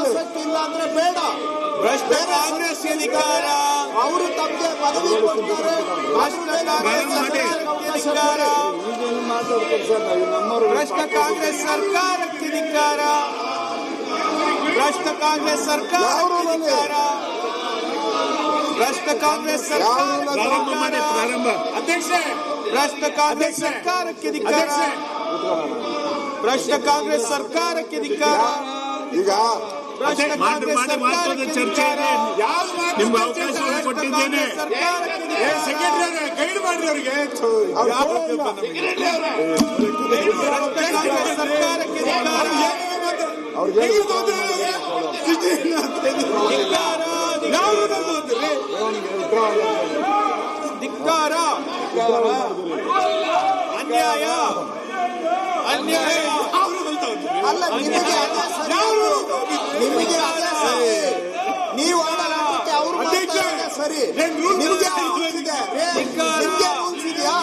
ಆಸಕ್ತಿ ಇಲ್ಲ ಅಂದ್ರೆ ಬೇಡ. ಭ್ರಷ್ಟ ಕಾಂಗ್ರೆಸ್ ಅಧಿಕಾರ, ಅವರು ತಮಗೆ ಪದವಿ ಕೊಡ್ತಾರೆ. ಭ್ರಷ್ಟ ಕಾಂಗ್ರೆಸ್ ಅಧಿಕಾರ, ಭ್ರಷ್ಟ ಕಾಂಗ್ರೆಸ್ ಸರ್ಕಾರಕ್ಕೆ ಧಿಕ್ಕಾರ, ಭ್ರಷ್ಟ ಕಾಂಗ್ರೆಸ್ ಸರ್ಕಾರಕ್ಕೆ ಧಿಕ್ಕಾರ, ಭ್ರಷ್ಟ ಕಾಂಗ್ರೆಸ್ ಸರ್ಕಾರ, ಅಧ್ಯಕ್ಷ ಭ್ರಷ್ಟ ಕಾಂಗ್ರೆಸ್ ಸರ್ಕಾರಕ್ಕೆ ಧಿಕ್ಕಾರ, ಭ್ರಷ್ಟ ಕಾಂಗ್ರೆಸ್ ಸರ್ಕಾರಕ್ಕೆ ಧಿಕ್ಕಾರ. ಈಗ ಭ್ರಷ್ಟ ಕಾಂಗ್ರೆಸ್ ಸರ್ಕಾರಕ್ಕೆ ಚರ್ಚೆ ಇದೆ. ನಿಮ್ಗೆ ಅವಕಾಶ ಕೊಟ್ಟಿದ್ದೇನೆ. ಸೆಕ್ರೆಟರಿ ಗೈಡ್ ಮಾಡ್ರಿ ಅವರಿಗೆ. ಭ್ರಷ್ಟ ಕಾಂಗ್ರೆಸ್ ಸರ್ಕಾರಕ್ಕೆ ಧಿಕ್ಕಾರ, ಧಿಕ್ಕಾರ, ಅನ್ಯಾಯ, ಅನ್ಯಾಯ. ಅಲ್ಲ, ನಿಮಗೆ ನೀವು ಆಡೋದಕ್ಕೆ ಅವರು ಸರಿ. ನಿಮಗೆ ರೂಲ್ಸ್ ಇದೆಯಾ?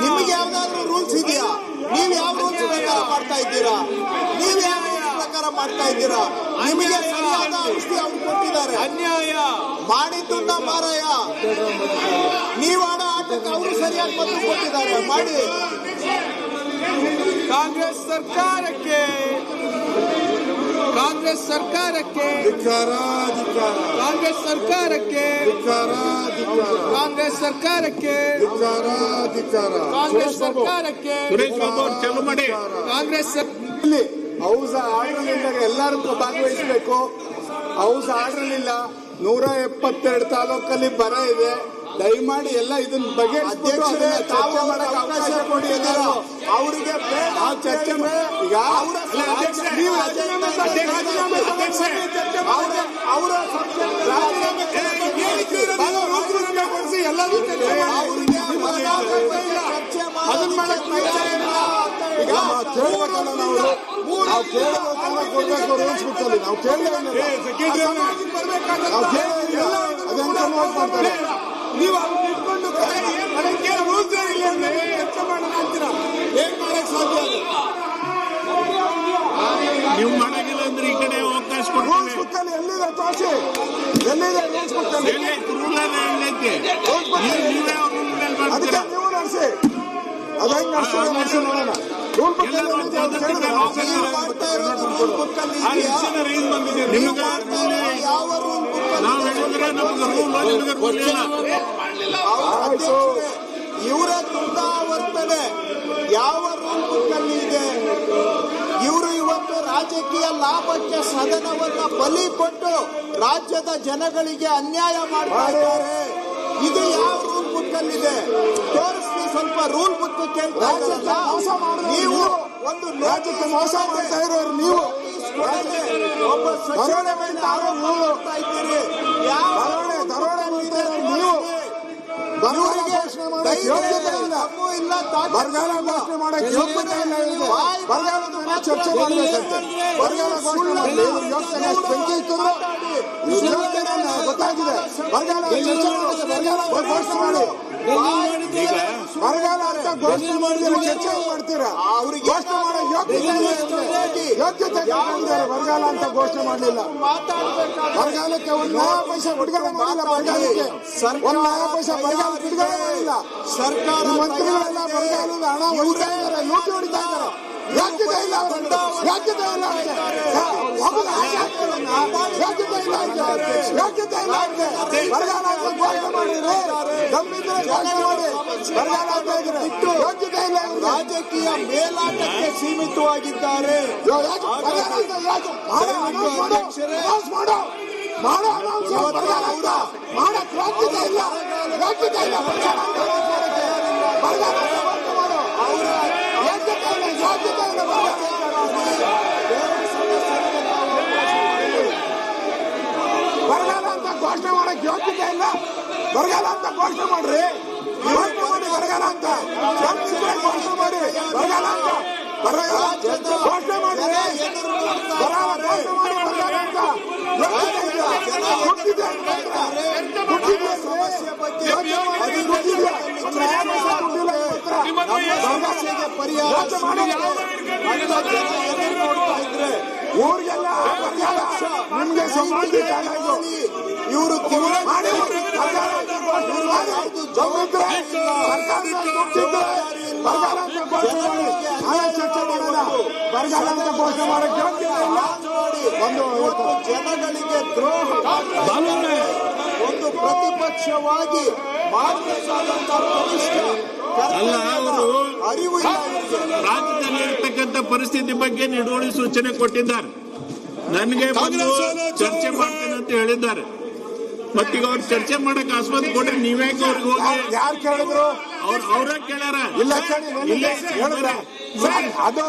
ನಿಮಗೆ ಯಾವ್ದಾದ್ರು ರೂಲ್ಸ್ ಇದೆಯಾ? ನೀವು ಯಾವ ರೂಲ್ಸ್ ಪ್ರಕಾರ ಮಾಡ್ತಾ ಇದ್ದೀರಾ? ನೀವು ಯಾವ ರೂಲ್ಸ್ ಪ್ರಕಾರ ಮಾಡ್ತಾ ಇದ್ದೀರಾ? ನಿಮಗೆ ಸರಿಯಾದ ಔಷಧಿ ಅವ್ರು ಕೊಟ್ಟಿದ್ದಾರೆ. ಅನ್ಯಾಯ ಮಾಡಿದ್ದುನ್ನ ಮಾರಾಯ. ನೀವು ಆಡೋ ಆಟಕ್ಕೆ ಅವರು ಸರಿಯಾಗಿ ಪಟ್ಟು ಕೊಟ್ಟಿದ್ದಾರೆ. ಮಾಡಿ. ಕಾಂಗ್ರೆಸ್ ಸರ್ಕಾರಕ್ಕೆ, ಕಾಂಗ್ರೆಸ್ ಸರ್ಕಾರಕ್ಕೆ, ಕಾಂಗ್ರೆಸ್ ಸರ್ಕಾರಕ್ಕೆ, ಕಾಂಗ್ರೆಸ್ ಸರ್ಕಾರಕ್ಕೆ, ಕಾಂಗ್ರೆಸ್ ಸರ್ಕಾರಕ್ಕೆ, ಕಾಂಗ್ರೆಸ್ ಹೌಸ್ ಆರ್ಡರ್ನಿಂದ ಎಲ್ಲರೂ ಭಾಗವಹಿಸಬೇಕು. ಹೌಸ್ ಆರ್ಡರ್ನಿಲ್ಲ. 172 ತಾಲೂಕಲ್ಲಿ ಬರ ಇದೆ. ದಯಮಾಡಿ ಎಲ್ಲ ಇದನ್ನ ಬಗ್ಗೆ ಅಧ್ಯಕ್ಷರೇ ಚರ್ಚೆ ಮಾಡಕ್ಕೆ ಅವಕಾಶ ಕೊಡಿ. ಅವರಿಗೆ ಚರ್ಚೆ ಈಗ ನೀವು ಅವ್ರು ಇಟ್ಕೊಂಡು ರೂಲ್ಸ್ ಚರ್ಚೆ ಮಾಡೋಣ ಅಂತೀರಾ? ಏನ್ ಮಾಡಕ್ ಸಾಧ್ಯ? ನೀವು ಮಾಡಾಗಿಲ್ಲ ಅಂದ್ರೆ ಈ ಕಡೆ ಅವಕಾಶ ಕೊಡ್ತೀವಿ. ಎಲ್ಲಿದೆ ತೋರಿಸಿ, ಎಲ್ಲಿದೆ ರೂಲ್ಸ್ ಬುಕ್ಕಲ್ಲಿ? ಅದಕ್ಕೆ ನೀವು ನಡೆಸಿ, ಅದ ಹೆಂಗ್ ನಡೆಸಿ ನೋಡೋಣ. ರೂಲ್ ಇವರ ದುರ್ದಾವರ್ತನೆ ಯಾವ ರೂಲ್ ಬುಕ್ ಅಲ್ಲಿ ಇದೆ? ಇವರು ಇವತ್ತು ರಾಜಕೀಯ ಲಾಭಕ್ಕೆ ಸದನವನ್ನ ಬಲಿ ಕೊಟ್ಟು ರಾಜ್ಯದ ಜನಗಳಿಗೆ ಅನ್ಯಾಯ ಮಾಡ್ತಾ ಇದ್ದಾರೆ. ಇದು ಯಾವ ರೂಲ್ ಬುಕ್ ಅಲ್ಲಿ ಇದೆ? ತೋರಿಸಿ ಸ್ವಲ್ಪ ರೂಲ್ ಬುಕ್ ಕೇಳ್ತಾ ಇದ್ದಾರಲ್ಲ ನೀವು. ಒಂದು ರಾಜ್ಯಕ್ಕೆ ಮೋಸ ಮಾಡ್ತಾ ಇರೋರು ನೀವು. ಒಬ್ಬ ಸಚಿವರ ಮೇಲೆ ಆರೋಪ ಮಾಡ್ತಾ ಇದ್ದೀರಿ. ದರೋಡೆ ನೀವು. ಬರಗಾಲ ಘೋಷಣೆ ಮಾಡಕ್ಕೆ ಯೋಗ್ಯತೆ ಇಲ್ಲ. ಬರಗಾಲ ಘೋಷಣೆ ಮಾಡಕ್ಕೆ ಯೋಗ್ಯತೆ ಇಲ್ಲ. ಬರಗಾಲದ ಮೇಲೆ ಚರ್ಚೆ ಮಾಡಬೇಕಂತೆ. ಬರಗಾಲ ಘೋಷಣೆ ಮಾಡಲಿ. ಯೋಗ್ಯತೆ ಬೆಂಕಿ ಇತ್ತಂದ್ರೆ ಗೊತ್ತಾಗಿದೆ. ಬರಗಾಲ ಚರ್ಚೆ ಮಾಡಕ್ಕೆ ಬರಗಾಲ ಘೋಷಣೆ ಮಾಡಿ. ಬರಗಾಲ ಅಂತ ಘೋಷಣೆ ಮಾಡಿದ್ರೆ ಚರ್ಚೆ ಮಾಡ್ತೀರಾ? ಅವ್ರಿಗೆ ಘೋಷಣೆ ಮಾಡೋ ಯೋಗ್ಯತೆ ಬರಗಾಲ ಅಂತ ಘೋಷಣೆ ಮಾಡಲಿಲ್ಲ. ಬರಗಾಲಕ್ಕೆ ಒಂದು ನಯಾ ಪೈಸೆ ಬಿಡುಗಡೆ ಮಾಡಿಲ್ಲ. ಬರಗಾಲಕ್ಕೆ ಒಂದು ನಯಾ ಪೈಸೆ ಬರಗಾಲ ಬಿಡುಗಡೆ ಮಾಡಿಲ್ಲ. ಸರ್ಕಾರ ಮಂತ್ರಿಗಳೆಲ್ಲ ಬರಗಾಲದ ಹಣ ಹೊಡಿತಾ ಇದ್ದಾರೆ, ಲೂಟಿ ಹೊಡಿತಾ ಇದ್ದಾರೆ. ಯೋಗ್ಯತೆ ಇಲ್ಲ, ಯೋಗ್ಯತೆ ಇಲ್ಲ, ಯೋಗ್ಯತೆ ಇಲ್ಲ. ಬರಗಾಲ ಅಂತ ಘೋಷಣೆ ಮಾಡಿದ್ರೆ ಗಂಭೀರ ಘೋಷಣೆ ಮಾಡಿ. ಬರಗಾಲ ಅಂತ ಇದ್ರೆ ಯೋಗ್ಯತೆ ಇಲ್ಲ. ರಾಜಕೀಯ ಮೇಲಾಟಕ್ಕೆ ಸೀಮಿತವಾಗಿದ್ದಾರೆ. ಮಾಡಕ್ ಯೋಗ್ಯತೆ ಇಲ್ಲ, ಯೋಗ್ಯತೆ ಇಲ್ಲ. ಬರಗಾಲ ಅವರ ಯೋಗ್ಯತೆ ಇಲ್ಲ, ಯೋಗ್ಯತೆ ಇಲ್ಲ. ಬರಗಾಲ ಅಂತ ಘೋಷಣೆ ಮಾಡಕ್ ಯೋಗ್ಯತೆ ಇಲ್ಲ. ಬರಗಾಲ ಅಂತ ಘೋಷಣೆ ಮಾಡ್ರಿ. ಘೋಷಣೆ ಮಾಡಿ ಬರಗಾಲ ಅಂತ ಘೋಷಣೆ ಮಾಡಿ. ಬರಗಾಲ ಅಂತ ಬರಗಾಲ ಘೋಷಣೆ ಮಾಡಿ. ಬರಗಾಲ ಘೋಷಣೆ ಮಾಡಿ. ಬರಗಾಲ ಅಂತ ಸಮಸ್ಯೆ ಬಗ್ಗೆ ಪರಿಹಾರ ಊರಿಗೆಲ್ಲ ನಿಮ್ಗೆ ಸಂಬಂಧ ಇವರು ಮಾಡಿ ಬರಗಾಲ ಅಂತ ಘೋಷಣೆ ಮಾಡಿ ಬರಗಾಲ ಅಂತ ಘೋಷಣೆ ಮಾಡಿ ನಾಳೆ ಚರ್ಚೆ ಮಾಡೋಣ. ಬರಗಾಲ ಅಂತ ಘೋಷಣೆ ಮಾಡಕ್ಕೆ ಇಲ್ಲ. ಒಂದು ಜನಗಳಿಗೆ ದ್ರೋಹ ಒಂದು ಪ್ರತಿಪಕ್ಷವಾಗಿ ಮಾಡಬೇಕಾದಂತ ಕನಿಷ್ಠ ಅಲ್ಲ, ಅವರು ಅರಿವು ಇಲ್ಲ ಇವರಿಗೆ. ರಾಜ್ಯದಲ್ಲಿ ಇರ್ತಕ್ಕಂಥ ಪರಿಸ್ಥಿತಿ ಬಗ್ಗೆ ನಿಲುವಳಿ ಸೂಚನೆ ಕೊಟ್ಟಿದ್ದಾರೆ. ನನಗೆ ಬಂದು ಚರ್ಚೆ ಮಾಡ್ತೇನೆ ಅಂತ ಹೇಳಿದ್ದಾರೆ. ಮತ್ತೀಗ ಅವ್ರು ಚರ್ಚೆ ಮಾಡಕ್ ಆಸ್ಪದ ಕೊಟ್ರೆ ನೀವ್ಯಾಕೆ ಅವ್ರಿಗೆ ಹೋಗಿ ಯಾರು ಕೇಳಿದ್ರು? ಅವ್ರ ಕೇಳ್ಯಾರ. ಇಲ್ಲ ಅದು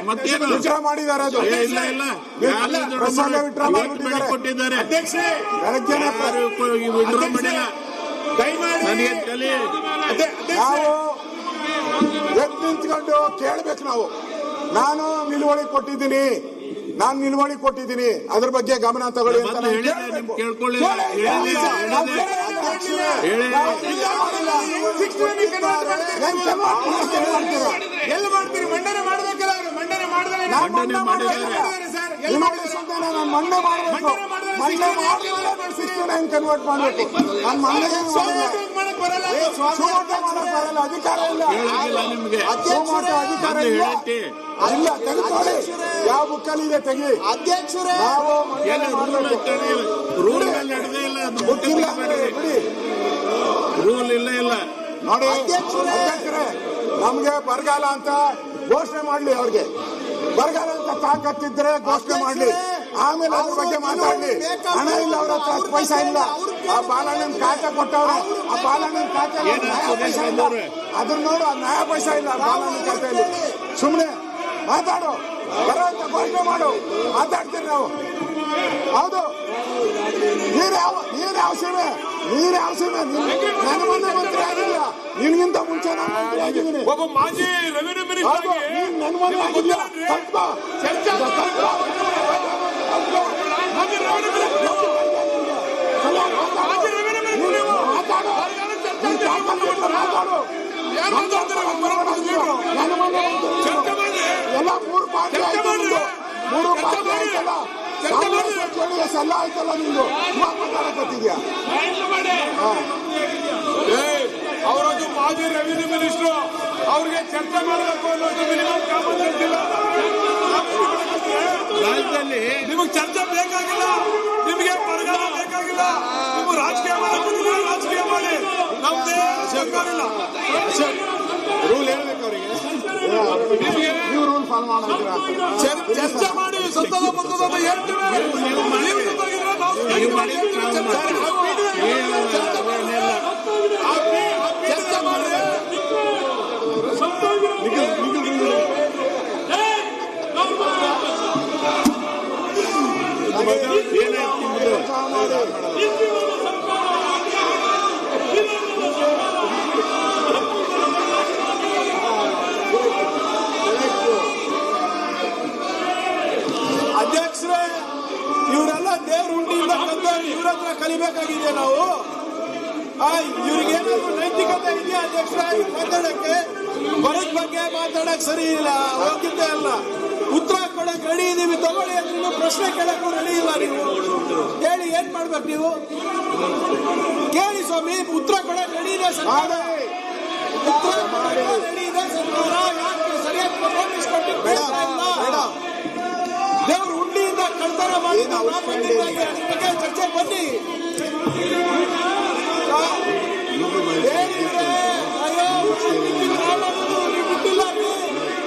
ಮತ್ತೇನು ವಿಚಾರ ಮಾಡಿದ್ದಾರೆ. ಅದು ಇಲ್ಲ ಕೊಟ್ಟಿದ್ದಾರೆ. ವಿಡ್ರಾ ಮಾಡಿಲ್ಲ. ನನಗೆ ಕಲಿ ನಾವು ಎದ್ದು ನಿಂತ್ಕೊಂಡು ಕೇಳ್ಬೇಕು. ನಾನು ನಿಲುವಳಿ ಕೊಟ್ಟಿದ್ದೀನಿ, ಅದ್ರ ಬಗ್ಗೆ ಗಮನ ತಗೊಳ್ಳಿ ಅಂತ ನಾನು ಕೇಳ್ಬೇಕು. ಕೇಳ್ಕೊಳ್ಳಿಲ್ಲ. ಎಲ್ಲಿ ಮಾಡ್ತೀರಿ? ಮಂಡನೆ ಮಾಡ್ಬೇಕಲ್ಲ ಅವರು. ಮಂಡನೆ ಮಾಡಿದ್ರೆ ನಾನು ಮಣ್ಣೆ ಮಾಡಬೇಕು. ಕನ್ವರ್ಟ್ ಮಾಡಬೇಕು. ನಾನು ಮಣ್ಣೆಗೆ ಮಾಡಕ್ ಬರಲ್ಲ. ಬರಲ್ಲ, ಅಧಿಕಾರ ಇಲ್ಲ. ನಿಮ್ಗೆ ಅಧಿಕಾರ ಇಲ್ಲ. ಇಲ್ಲ, ತೆಗೆದುಕೊಳ್ಳಿ. ಯಾವ ಬುಕ್ಕಲ್ಲಿ ಇದೆ ತೆಗಿ. ಅಧ್ಯಕ್ಷರೇ, ನಾವು ರೂಲ್ ನಡೆದೇ ಇಲ್ಲ. ಗೊತ್ತಿಲ್ಲ ಬಿಡಿ. ರೂಲ್ ಇಲ್ಲ ನೋಡಿ ಅಧ್ಯಕ್ಷರೇ, ನಮ್ಗೆ ಬರಗಾಲ ಅಂತ ಘೋಷಣೆ ಮಾಡ್ಲಿ. ಅವ್ರಿಗೆ ಬರಗಾಲ ಅಂತ ತಾಕತ್ತಿದ್ರೆ ಘೋಷಣೆ ಮಾಡ್ಲಿ, ಆಮೇಲೆ ಅದ್ರ ಬಗ್ಗೆ ಮಾತಾಡ್ಲಿ. ಹಣ ಇಲ್ಲ ಅವ್ರ ಹತ್ರ, ಪೈಸಾ ಇಲ್ಲ. ಆ ಬಾಲಣ್ಣನ ಖಾತೆ ಕೊಟ್ಟವ್ರೆ, ಆ ಬಾಲಣ್ಣನ ಖಾತೆ ಪೈಸಾ ಇಲ್ಲ. ಅದ್ರ ನೋಡು, ನ್ಯಾಯ ಪೈಸಾ ಇಲ್ಲ ಬಾಲಣ್ಣನ ಖಾತೆಯಲ್ಲಿ. ಸುಮ್ಮನೆ ಮಾತಾಡು, ಬರೋ ಅಂತ ಘೋಷಣೆ ಮಾಡು. ಮಾತಾಡ್ತೀರಿ ನಾವು. ಹೌದು, ನೀರ್ ಯಾವ ಸೀಮೆ ನನ್ನ ಮೊನ್ನೆ ಮಂತ್ರಿ ಆಗಿಲ್ಲ, ನಿನ್ಗಿಂತ ಮುಂಚೆ ನಾನು ಮಂತ್ರಿ ಆಗಿದ್ದೀನಿ. ಒಬ್ಬ ಮಾಜಿ ರೆವಿನ್ಯೂ ಮಿನಿಸ್ಟರ್ ನನ್ನ ಮೊನ್ನೆ ಆಗಿಲ್ಲ. ಎಲ್ಲ ಮೂರು ಪಾರ್ಟಿ ಆಯ್ತಲ್ಲ, ಎಲ್ಲ ಆಯ್ತಲ್ಲ. ನಿಂದು ಮಾತಾಡಕತ್ತಿದ್ಯಾ? ಅವರೊಂದು ಮಾಜಿ ರೆವಿನ್ಯೂ ಮಿನಿಸ್ಟರ್, ಅವ್ರಿಗೆ ಚರ್ಚೆ ಮಾಡಬೇಕು ಅನ್ನೋದು ಮಿನಿಮಮ್ ಕಾಮನ್ ಸೆನ್ಸ್ ಇಲ್ಲ. ರಾಜ್ಯದಲ್ಲಿ ನಿಮಗೆ ಚರ್ಚೆ ಬೇಕಾಗಿಲ್ಲ, ನಿಮಗೆ ಬರಗಾಲ ಬೇಕಾಗಿಲ್ಲ. ನೀವು ರಾಜಕೀಯ ಮಾಡಿ ನಮ್ದೇ ಸರ್ಕಾರ ಇಲ್ಲ. ರೂಲ್ ಹೇಳ್ಬೇಕು ಅವರಿಗೆ. ನೀವು ರೂಲ್ ಫಾಲೋ ಮಾಡಿದ್ದೀರಾ? ಚರ್ಚೆ ಮಾಡಿ ಸತ್ತದ ಬರ್ತದ ಹೇಳ್ತೀವಿ. ಚರ್ಚೆ ಮಾಡಿ ಅಧ್ಯಕ್ಷರೇ, ಇವರೆಲ್ಲ ದೇವ್ರ ಉಂಡಿಯಿಂದ ಕಲ್ತವ್ರು. ಇವ್ರ ಹತ್ರ ಕಲಿಬೇಕಾಗಿದೆ ನಾವು. ಇವ್ರಿಗೇನಾದ್ರು ನೈತಿಕತೆ ಇದೆಯಾ ಅಧ್ಯಕ್ಷರ ಮಾತಾಡಕ್ಕೆ? ಬರದ ಬಗ್ಗೆ ಮಾತಾಡಕ್ ಸರಿ ಇಲ್ಲ, ಹೋಗಿದ್ದೇ ಅಲ್ಲ. ಉತ್ತರ ಕೊಡಕ್ ರೆಡಿ ಇದೀವಿ, ತಗೊಳ್ಳಿ ಅಂತ ಪ್ರಶ್ನೆ ಕೇಳಕ್ಕೂ ರೆಡಿ ಇಲ್ಲ. ನೀವು ಕೇಳಿ, ಏನ್ ಮಾಡ್ಬೇಕು ನೀವು? ಕೇಳಿ ಸ್ವಾಮಿ, ಉತ್ತರ ಕೊಡಕ್ ರೆಡಿ ಇದೆ ಸರ್ಕಾರ. ಉತ್ತರ ಕೊಡಕ್ ರೆಡಿ ಇದೆ ಸರ್ಕಾರ. ಯಾಕೆ ಸರಿಯಾಗಿ ನೋಟಿಸ್ ಕೊಟ್ಟಿಲ್ಲ? ದೇವ್ರ ಉಂಡಿಯಿಂದ ಕಳ್ತನ ಮಾಡಿ ಚರ್ಚೆ ಬನ್ನಿ. ಬಿಟ್ಟಿಲ್ಲ,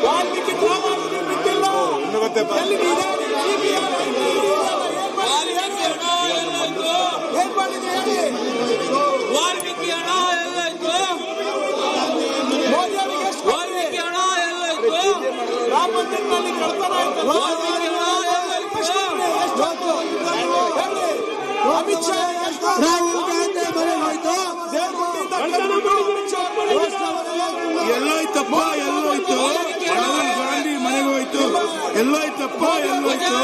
ವಾಲ್ಮೀಕಿ ಡ್ರಾಮಾ ಬಿಟ್ಟಿಲ್ಲ. ಏನ್ ಮಾಡಿದ್ರಿ ಹೇಳಿ? ವಾಲ್ಮೀಕಿ ಹಣ ಎಲ್ಲಾಯ್ತು? ಮೋದಿ ಅವರಿಗೆ ಎಷ್ಟು ವಾಲ್ಮೀಕಿ ಹಣ ಎಲ್ಲಾಯ್ತು? ರಾಮ ಮಂದಿರದಲ್ಲಿ ಕಳ್ತನ ಆಯ್ತಲ್ಲ, ಅಮಿತ್ ಶಾ ರಾಹುಲ್ ಗಾಂಧಿ ಮನೆಗೆ ಹೋಯ್ತು. ಎಲ್ಲೋಯ್ತಪ್ಪ, ಎಲ್ಲೋಯ್ತು? ರಾಹುಲ್ ಗಾಂಧಿ ಮನೆಗೆ ಹೋಯ್ತು. ಎಲ್ಲೋಯ್ತಪ್ಪ, ಎಲ್ಲೋಯ್ತು?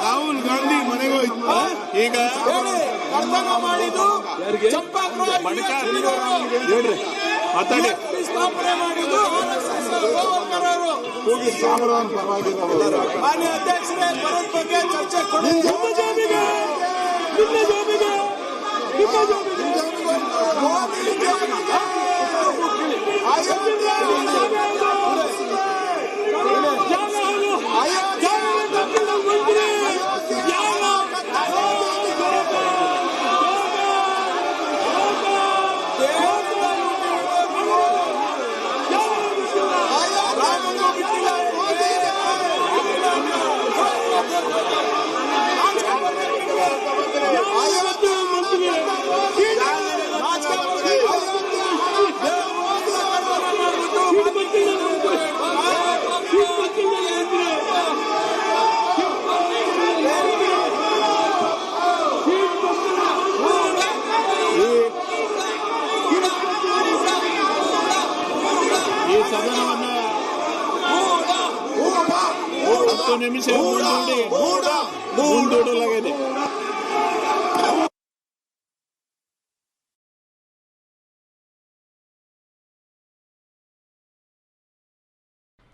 ರಾಹುಲ್ ಗಾಂಧಿ ಮನೆಗೆ ಹೋಯ್ತು. ಈಗ ಕಳ್ತನ ಮಾಡಿದ್ದು ಚಂಪಾಪುರ ಹೇಳ್ರಿ, ಮಾತಾಡಿ. ಸ್ಥಾಪನೆ ಮಾಡಿದ್ದು RSS ಗೋವರ್ಕರವರು. ಹೋಗಿ ಸಾಮರಾನ್ ಪರವಾಗಿರೋ ಮಾನ್ಯ ಅಧ್ಯಕ್ಷರೇ, ಬರೋದ್ ಬಗ್ಗೆ ಚರ್ಚೆ ಕೊಡಿ. ಈ ಸದನವನ್ನು 10 ನಿಮಿಷ ಮುಂದೂಡಲಾಗಿದೆ.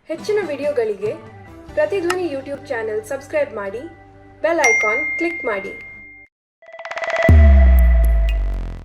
ಹೆಚ್ಚಿನ ವಿಡಿಯೋಗಳಿಗೆ ಪ್ರತಿಧ್ವನಿ ಯೂಟ್ಯೂಬ್ ಚಾನೆಲ್ ಸಬ್ಸ್ಕ್ರೈಬ್ ಮಾಡಿ, ಬೆಲ್ ಐಕಾನ್ ಕ್ಲಿಕ್ ಮಾಡಿ.